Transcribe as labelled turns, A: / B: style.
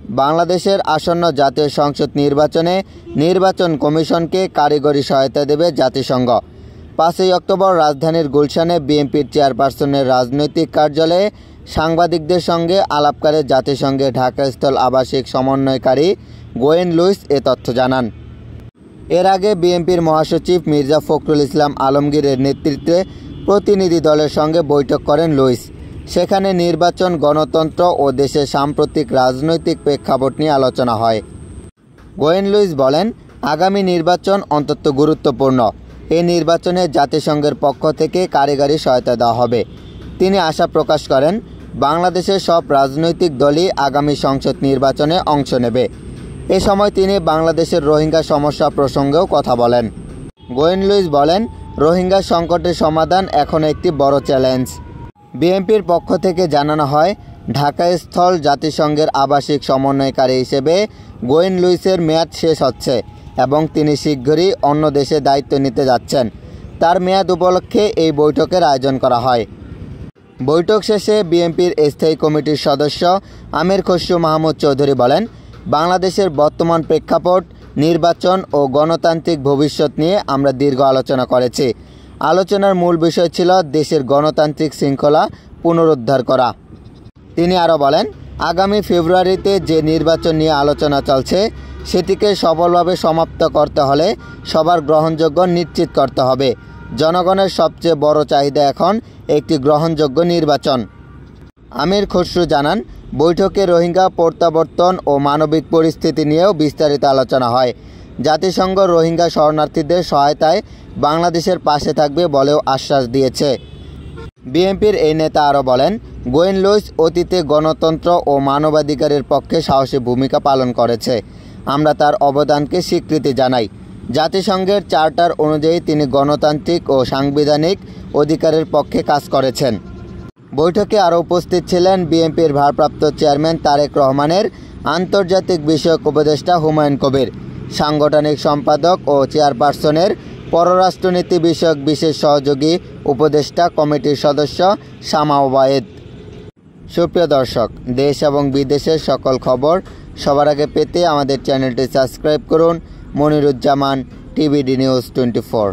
A: বাংলাদেশের আসন্ন জাতীয় সংসদ নির্বাচনে নির্বাচন কমিশনকে কারিগরি সহায়তা দেবে জাতিসংঘ। 5ই অক্টোবর রাজধানীর গুলশানে বিএনপির চেয়ারপারসনের রাজনৈতিক কার্যালয়ে সাংবাদিকদের সঙ্গে আলাপকালে জাতিসংঘের ঢাকাস্থল আবাসিক সমন্বয়কারী গোয়েন লুইস এ তথ্য জানান। এর আগে বিএনপির মহাসচিব মির্জা ফখরুল ইসলাম আলমগীরের নেতৃত্বে প্রতিনিধি দলের সঙ্গে বৈঠক করেন লুইস। সেখানে নির্বাচন, গণতন্ত্র ও দেশের সাম্প্রতিক রাজনৈতিক প্রেক্ষাপট নিয়ে আলোচনা হয়। গোয়েন লুইস বলেন, আগামী নির্বাচন অত্যন্ত গুরুত্বপূর্ণ। এই নির্বাচনে জাতিসংঘের পক্ষ থেকে কারিগরি সহায়তা দেওয়া হবে। তিনি আশা প্রকাশ করেন, বাংলাদেশের সব রাজনৈতিক দলই আগামী সংসদ নির্বাচনে অংশ নেবে। এ সময় তিনি বাংলাদেশের রোহিঙ্গা সমস্যা প্রসঙ্গেও কথা বলেন। গোয়েন লুইস বলেন, রোহিঙ্গা সংকটের সমাধান এখন একটি বড় চ্যালেঞ্জ। বিএনপির পক্ষ থেকে জানানো হয়, ঢাকাস্থল জাতিসংঘের আবাসিক সমন্বয়কারী হিসেবে গোয়েন লুইসের মেয়াদ শেষ হচ্ছে এবং তিনি শীঘ্রই অন্য দেশে দায়িত্ব নিতে যাচ্ছেন। তার মেয়াদ উপলক্ষে এই বৈঠকের আয়োজন করা হয়। বৈঠক শেষে বিএনপির স্থায়ী কমিটির সদস্য আমির খসরু মাহমুদ চৌধুরী বলেন, বাংলাদেশের বর্তমান প্রেক্ষাপট, নির্বাচন ও গণতান্ত্রিক ভবিষ্যৎ নিয়ে আমরা দীর্ঘ আলোচনা করেছি। আলোচনার মূল বিষয় ছিল দেশের গণতান্ত্রিক শৃঙ্খলা পুনরুদ্ধার করা। তিনি আরও বলেন, আগামী ফেব্রুয়ারিতে যে নির্বাচন নিয়ে আলোচনা চলছে সেটিকে সফলভাবে সমাপ্ত করতে হলে সবার গ্রহণযোগ্য নিশ্চিত করতে হবে। জনগণের সবচেয়ে বড় চাহিদা এখন একটি গ্রহণযোগ্য নির্বাচন। আমির খসরু জানান, বৈঠকে রোহিঙ্গা প্রত্যাবর্তন ও মানবিক পরিস্থিতি নিয়েও বিস্তারিত আলোচনা হয়। জাতিসংঘ রোহিঙ্গা শরণার্থীদের সহায়তায় বাংলাদেশের পাশে থাকবে বলেও আশ্বাস দিয়েছে। বিএনপির এই নেতা আরও বলেন, গোয়েন লুইস অতীতে গণতন্ত্র ও মানবাধিকারের পক্ষে সাহসী ভূমিকা পালন করেছে। আমরা তার অবদানকে স্বীকৃতি জানাই। জাতিসংঘের চার্টার অনুযায়ী তিনি গণতান্ত্রিক ও সাংবিধানিক অধিকারের পক্ষে কাজ করেছেন। বৈঠকে আরও উপস্থিত ছিলেন বিএনপির ভারপ্রাপ্ত চেয়ারম্যান তারেক রহমানের আন্তর্জাতিক বিষয়ক উপদেষ্টা হুমায়ুন কবির, সাংগঠনিক সম্পাদক ও চেয়ারপারসনের পররাষ্ট্রনীতি বিষয়ক বিশেষ সহযোগী উপদেষ্টা কমিটির সদস্য শামা ওবায়েদ। সুপ্রিয় দর্শক, দেশ এবং বিদেশের সকল খবর সবার আগে পেতে আমাদের চ্যানেলটি সাবস্ক্রাইব করুন। Moniruzzaman, TVD news 24।